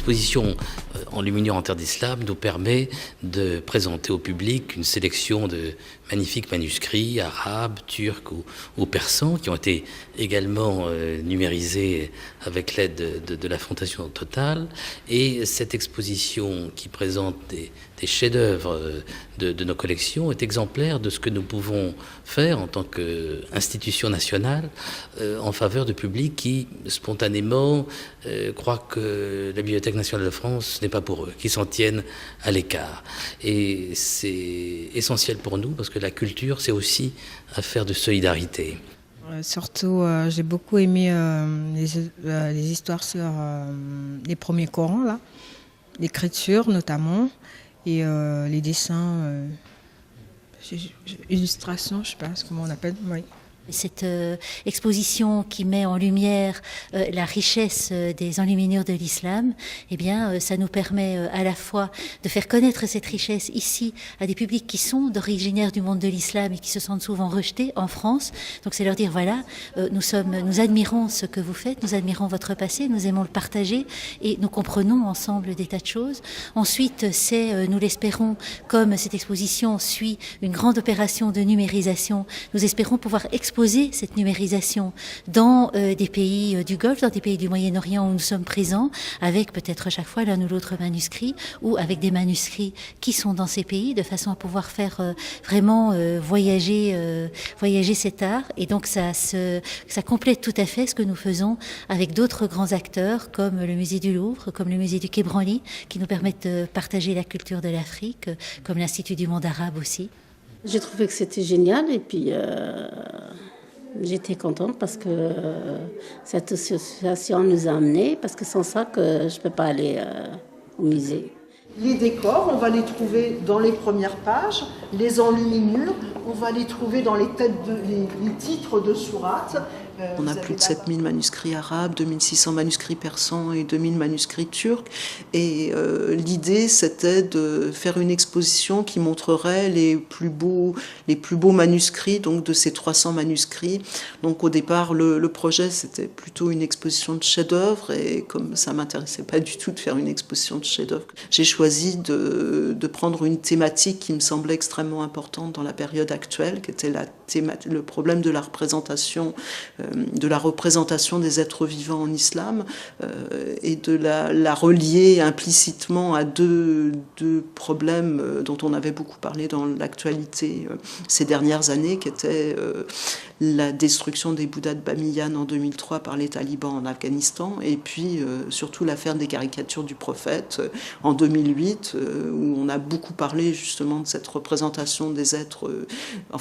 l'exposition Enluminure en terre d'islam nous permet de présenter au public une sélection de magnifiques manuscrits arabes, turcs ou persans qui ont été également numérisés avec l'aide de la Fondation Total. Et cette exposition qui présente des chefs-d'œuvre de nos collections est exemplaire de ce que nous pouvons faire en tant qu'institution nationale en faveur de publics qui spontanément croient que la Bibliothèque nationale de France n'est pas pour eux, qui s'en tiennent à l'écart. Et c'est essentiel pour nous parce que la culture, c'est aussi affaire de solidarité. Surtout, j'ai beaucoup aimé les histoires sur les premiers Corans, là, l'écriture notamment, et les dessins, illustrations, je ne sais pas comment on appelle. Oui. Cette exposition qui met en lumière la richesse des enluminures de l'islam, eh bien, ça nous permet à la fois de faire connaître cette richesse ici à des publics qui sont originaires du monde de l'islam et qui se sentent souvent rejetés en France. Donc c'est leur dire, voilà, nous admirons ce que vous faites, nous admirons votre passé, nous aimons le partager et nous comprenons ensemble des tas de choses. Ensuite, c'est, nous l'espérons, comme cette exposition suit une grande opération de numérisation, nous espérons pouvoir exposer cette numérisation dans des pays du Golfe, dans des pays du Moyen-Orient où nous sommes présents, avec peut-être chaque fois l'un ou l'autre manuscrit, ou avec des manuscrits qui sont dans ces pays, de façon à pouvoir faire vraiment voyager cet art. Et donc ça complète tout à fait ce que nous faisons avec d'autres grands acteurs, comme le musée du Louvre, comme le musée du Quai Branly, qui nous permettent de partager la culture de l'Afrique, comme l'Institut du monde arabe aussi. J'ai trouvé que c'était génial et puis j'étais contente parce que cette association nous a amenés, parce que sans ça que je ne peux pas aller au musée. Les décors, on va les trouver dans les premières pages, les enluminures, on va les trouver dans les titres de sourates. On a plus de 7000 manuscrits arabes, 2600 manuscrits persans et 2000 manuscrits turcs. Et l'idée, c'était de faire une exposition qui montrerait les plus beaux manuscrits, donc de ces 300 manuscrits. Donc au départ, le projet, c'était plutôt une exposition de chefs-d'œuvre. Et comme ça m'intéressait pas du tout de faire une exposition de chefs-d'œuvre, j'ai choisi de prendre une thématique qui me semblait extrêmement importante dans la période actuelle, qui était le problème de la représentation des êtres vivants en islam et de la relier implicitement à deux problèmes dont on avait beaucoup parlé dans l'actualité ces dernières années, qui étaient la destruction des Bouddhas de Bamiyan en 2003 par les talibans en Afghanistan et puis surtout l'affaire des caricatures du prophète en 2008 où on a beaucoup parlé justement de cette représentation des êtres,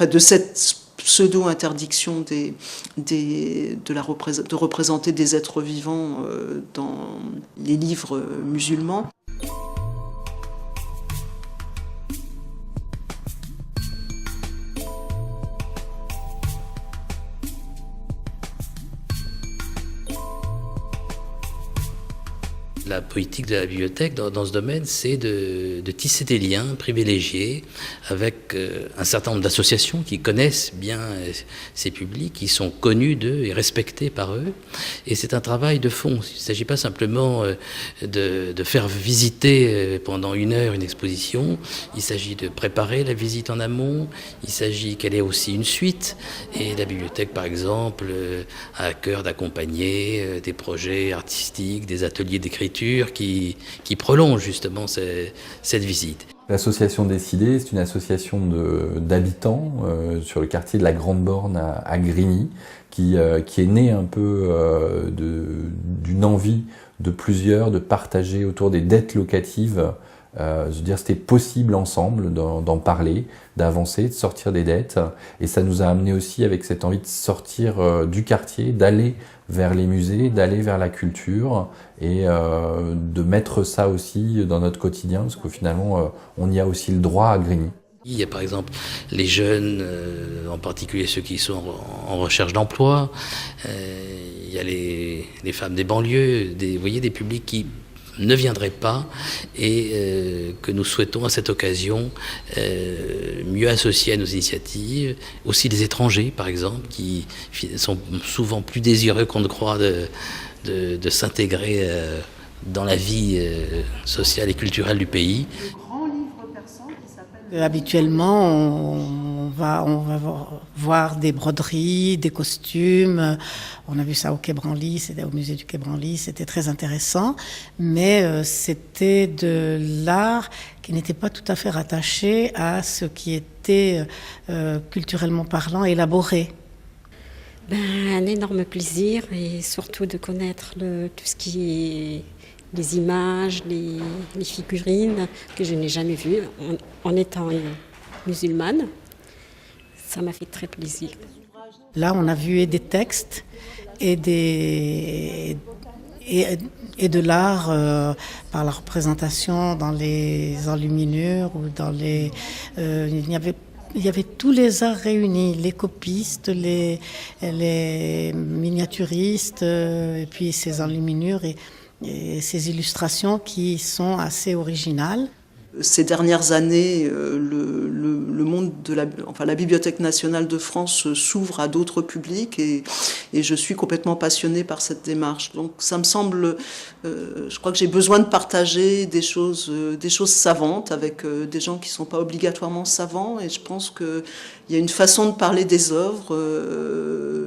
de cette pseudo-interdiction de représenter des êtres vivants dans les livres musulmans. La politique de la bibliothèque dans ce domaine, c'est de tisser des liens privilégiés avec un certain nombre d'associations qui connaissent bien ces publics, qui sont connus d'eux et respectés par eux. Et c'est un travail de fond. Il ne s'agit pas simplement de faire visiter pendant 1 heure une exposition. Il s'agit de préparer la visite en amont. Il s'agit qu'elle ait aussi une suite. Et la bibliothèque, par exemple, a à cœur d'accompagner des projets artistiques, des ateliers d'écriture qui prolonge justement cette visite. L'association Décidé, c'est une association d'habitants sur le quartier de la Grande Borne à Grigny, qui est née un peu d'une envie de plusieurs de partager autour des dettes locatives. C'était possible ensemble d'en parler, d'avancer, de sortir des dettes. Et ça nous a amené aussi avec cette envie de sortir du quartier, d'aller vers les musées, d'aller vers la culture et de mettre ça aussi dans notre quotidien, parce que finalement, on y a aussi le droit à Grigny. Il y a par exemple les jeunes, en particulier ceux qui sont en recherche d'emploi. Il y a les femmes des banlieues, des publics qui ne viendraient pas et que nous souhaitons à cette occasion mieux associer à nos initiatives. Aussi les étrangers, par exemple, qui sont souvent plus désireux qu'on ne croit de s'intégrer dans la vie sociale et culturelle du pays. Habituellement, on va voir des broderies, des costumes. On a vu ça au Quai Branly, c'était au musée du Quai Branly, c'était très intéressant. Mais c'était de l'art qui n'était pas tout à fait rattaché à ce qui était culturellement parlant élaboré. Un énorme plaisir et surtout de connaître tout ce qui est les images, les figurines que je n'ai jamais vues en étant musulmane. Ça m'a fait très plaisir. Là, on a vu des textes et de l'art par la représentation dans les enluminures ou dans les... il y avait tous les arts réunis, les copistes, les miniaturistes, et puis ces enluminures et ces illustrations qui sont assez originales. Ces dernières années, le monde de la Bibliothèque nationale de France s'ouvre à d'autres publics et je suis complètement passionnée par cette démarche. Donc ça me semble, je crois que j'ai besoin de partager des choses savantes avec des gens qui ne sont pas obligatoirement savants et je pense qu'il y a une façon de parler des œuvres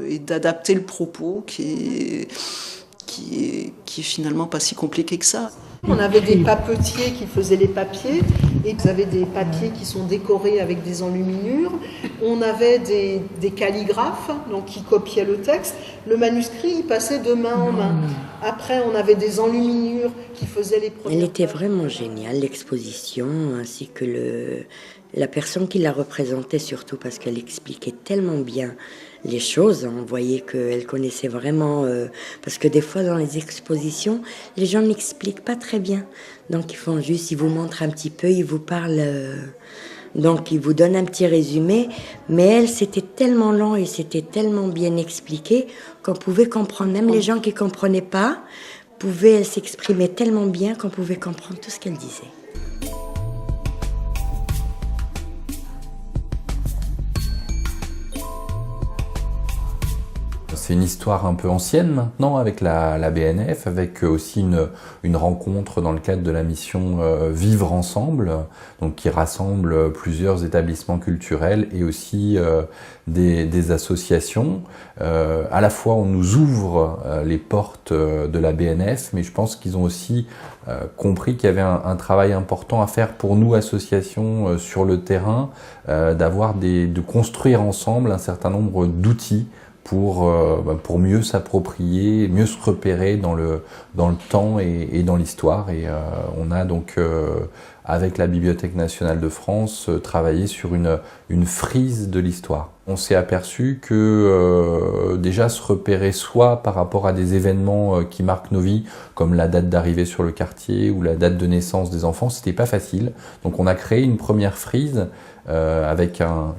et d'adapter le propos qui est finalement pas si compliqué que ça. On avait des papetiers qui faisaient les papiers et vous avez des papiers qui sont décorés avec des enluminures. On avait des calligraphes donc, qui copiaient le texte. Le manuscrit, il passait de main en main. Après, on avait des enluminures qui faisaient les premières... Elle était vraiment géniale, l'exposition, ainsi que la personne qui la représentait surtout, parce qu'elle expliquait tellement bien les choses. On voyait qu'elle connaissait vraiment... parce que des fois, dans les expositions, les gens n'expliquent pas très bien. Donc, ils vous montrent un petit peu, ils vous parlent... donc, ils vous donnent un petit résumé. Mais elle, c'était tellement long et c'était tellement bien expliqué qu'on pouvait comprendre. Même les gens qui ne comprenaient pas, elle s'exprimait tellement bien qu'on pouvait comprendre tout ce qu'elle disait. C'est une histoire un peu ancienne maintenant avec la BNF, avec aussi une rencontre dans le cadre de la mission Vivre Ensemble, donc qui rassemble plusieurs établissements culturels et aussi des associations. À la fois on nous ouvre les portes de la BNF, mais je pense qu'ils ont aussi compris qu'il y avait un travail important à faire pour nous, associations sur le terrain, de construire ensemble un certain nombre d'outils pour mieux s'approprier, mieux se repérer dans le temps et dans l'histoire. Et on a donc, avec la Bibliothèque nationale de France, travaillé sur une frise de l'histoire. On s'est aperçu que déjà se repérer soit par rapport à des événements qui marquent nos vies, comme la date d'arrivée sur le quartier ou la date de naissance des enfants, c'était pas facile. Donc on a créé une première frise avec un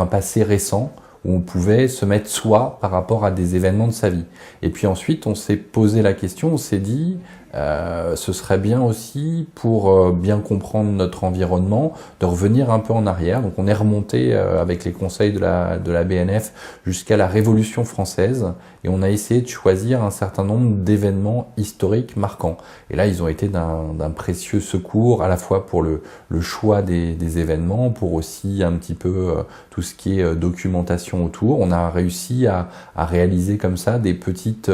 passé récent, où on pouvait se mettre soi par rapport à des événements de sa vie. Et puis ensuite, on s'est posé la question, on s'est dit, ce serait bien aussi, pour bien comprendre notre environnement, de revenir un peu en arrière. Donc on est remonté avec les conseils de la BNF jusqu'à la Révolution française, et on a essayé de choisir un certain nombre d'événements historiques marquants. Et là, ils ont été d'un précieux secours, à la fois pour le choix des événements, pour aussi un petit peu tout ce qui est documentation autour. On a réussi à réaliser comme ça des petites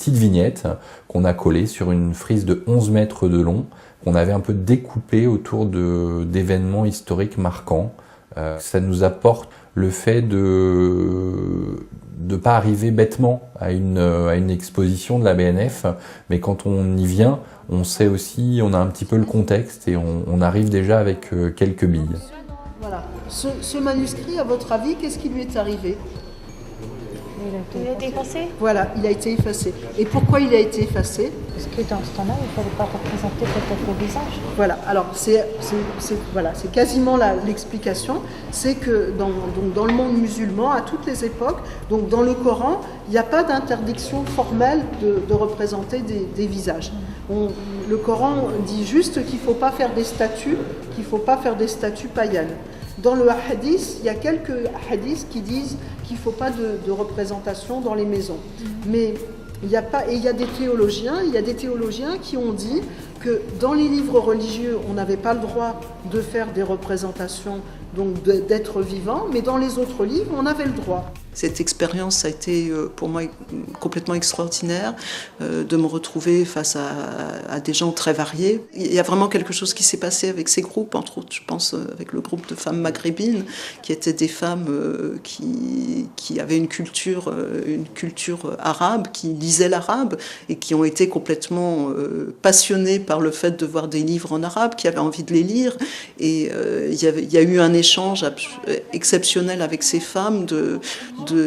vignettes qu'on a collées sur une frise de 11 mètres de long, qu'on avait un peu découpé autour d'événements historiques marquants. Ça nous apporte le fait de pas arriver bêtement à une exposition de la BNF, mais quand on y vient, on sait aussi, on a un petit peu le contexte et on arrive déjà avec quelques billes. Voilà. Ce manuscrit, à votre avis, qu'est-ce qui lui est arrivé ? Il a été effacé ? Voilà, il a été effacé. Et pourquoi il a été effacé ? Parce que dans ce temps-là, il ne fallait pas représenter peut-être le visage. Voilà, alors c'est quasiment l'explication. C'est que dans le monde musulman, à toutes les époques, donc dans le Coran, il n'y a pas d'interdiction formelle de représenter des visages. Le Coran dit juste qu'il ne faut pas faire des statues, païennes. Dans le hadith, il y a quelques hadiths qui disent qu'il ne faut pas de représentation dans les maisons. Mais Il y a des théologiens qui ont dit que dans les livres religieux, on n'avait pas le droit de faire des représentations, donc d'être vivant, mais dans les autres livres, on avait le droit. Cette expérience a été pour moi complètement extraordinaire, de me retrouver face à des gens très variés. Il y a vraiment quelque chose qui s'est passé avec ces groupes, entre autres, je pense avec le groupe de femmes maghrébines, qui étaient des femmes qui avaient une culture arabe, qui lisaient l'arabe et qui ont été complètement passionnées par le fait de voir des livres en arabe, qui avaient envie de les lire. Et il y a eu un échange exceptionnel avec ces femmes,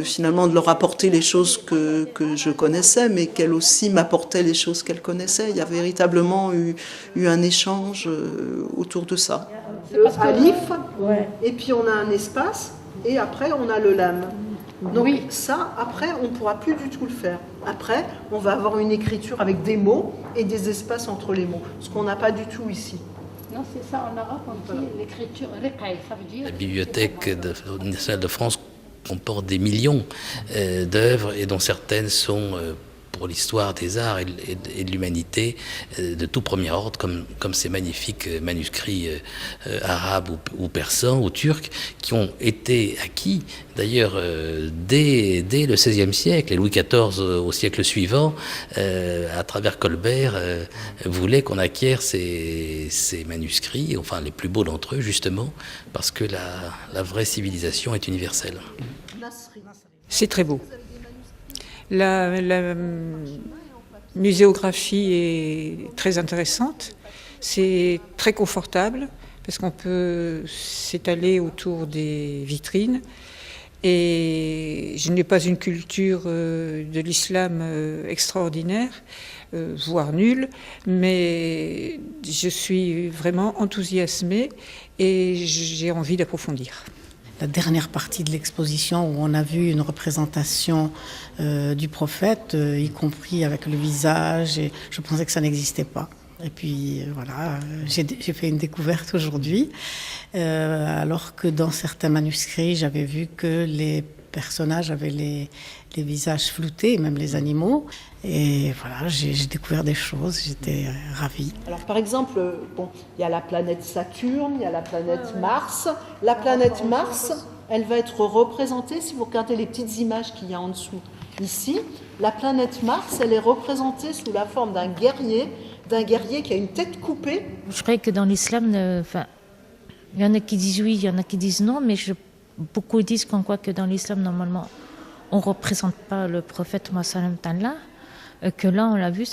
finalement de leur apporter les choses que je connaissais, mais qu'elles aussi m'apportaient les choses qu'elles connaissaient. Il y a véritablement eu un échange autour de ça. Le alif, et puis on a un espace, et après on a le lam. Donc ça, après, on ne pourra plus du tout le faire. Après, on va avoir une écriture avec des mots et des espaces entre les mots, ce qu'on n'a pas du tout ici. Non, c'est ça, en arabe, on dit l'écriture, ça veut dire... La bibliothèque nationale de France comporte des millions d'œuvres et dont certaines sont pour l'histoire des arts et de l'humanité de tout premier ordre, comme ces magnifiques manuscrits arabes ou persans ou turcs qui ont été acquis d'ailleurs dès le XVIe siècle. Et Louis XIV au siècle suivant, à travers Colbert, voulait qu'on acquiert ces manuscrits, enfin les plus beaux d'entre eux justement, parce que la vraie civilisation est universelle. C'est très beau. La muséographie est très intéressante, c'est très confortable parce qu'on peut s'étaler autour des vitrines et je n'ai pas une culture de l'islam extraordinaire, voire nulle, mais je suis vraiment enthousiasmée et j'ai envie d'approfondir. La dernière partie de l'exposition où on a vu une représentation du prophète, y compris avec le visage, et je pensais que ça n'existait pas. Et puis voilà, j'ai fait une découverte aujourd'hui, alors que dans certains manuscrits, j'avais vu que les personnages avaient les visages floutés, même les animaux. Et voilà, j'ai découvert des choses, j'étais ravie. Alors par exemple, il y a la planète Saturne, il y a la planète Mars. La planète Mars, elle va être représentée, si vous regardez les petites images qu'il y a en dessous ici, la planète Mars, elle est représentée sous la forme d'un guerrier qui a une tête coupée. Je crois que dans l'islam, il y en a qui disent oui, il y en a qui disent non, mais beaucoup disent qu'on croit que dans l'islam, normalement, on ne représente pas le prophète Mohammed sallam, que là, on l'a vu,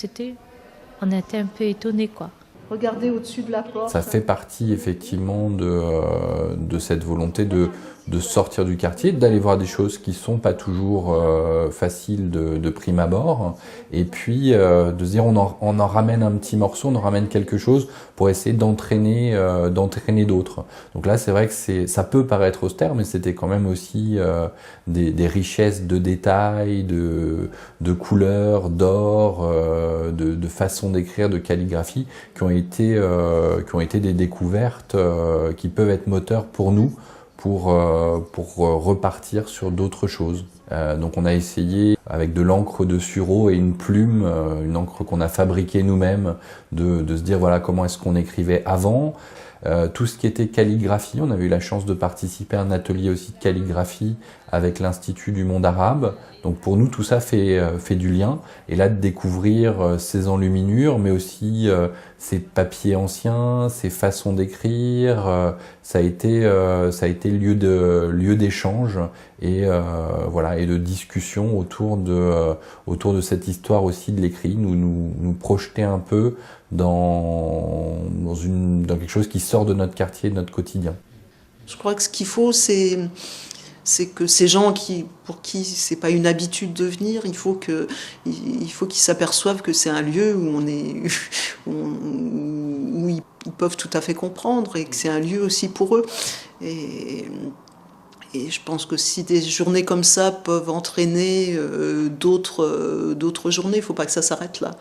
on était un peu étonnés, quoi. Regardez au-dessus de la porte. Ça fait partie effectivement de cette volonté de sortir du quartier, d'aller voir des choses qui sont pas toujours faciles de prime abord, et puis de se dire on en ramène un petit morceau, on en ramène quelque chose pour essayer d'entraîner d'autres. Donc là c'est vrai que ça peut paraître austère, mais c'était quand même aussi des richesses de détails, de couleurs, d'or, de façon d'écrire, de calligraphie qui ont été des découvertes qui peuvent être moteurs pour nous pour repartir sur d'autres choses. Donc on a essayé avec de l'encre de sureau et une plume, une encre qu'on a fabriquée nous-mêmes, de se dire voilà comment est-ce qu'on écrivait avant. Tout ce qui était calligraphie, on avait eu la chance de participer à un atelier aussi de calligraphie avec l'Institut du monde arabe. Donc pour nous tout ça fait du lien, et là de découvrir ces enluminures, mais aussi ces papiers anciens, ces façons d'écrire, ça a été lieu d'échange et voilà, et de discussion autour de cette histoire aussi de l'écrit, nous projeter un peu dans quelque chose qui sort de notre quartier, de notre quotidien. Je crois que ce qu'il faut, c'est que ces gens pour qui c'est pas une habitude de venir, il faut qu'ils s'aperçoivent que c'est un lieu où ils peuvent tout à fait comprendre, et que c'est un lieu aussi pour eux. Et je pense que si des journées comme ça peuvent entraîner d'autres journées, il ne faut pas que ça s'arrête là.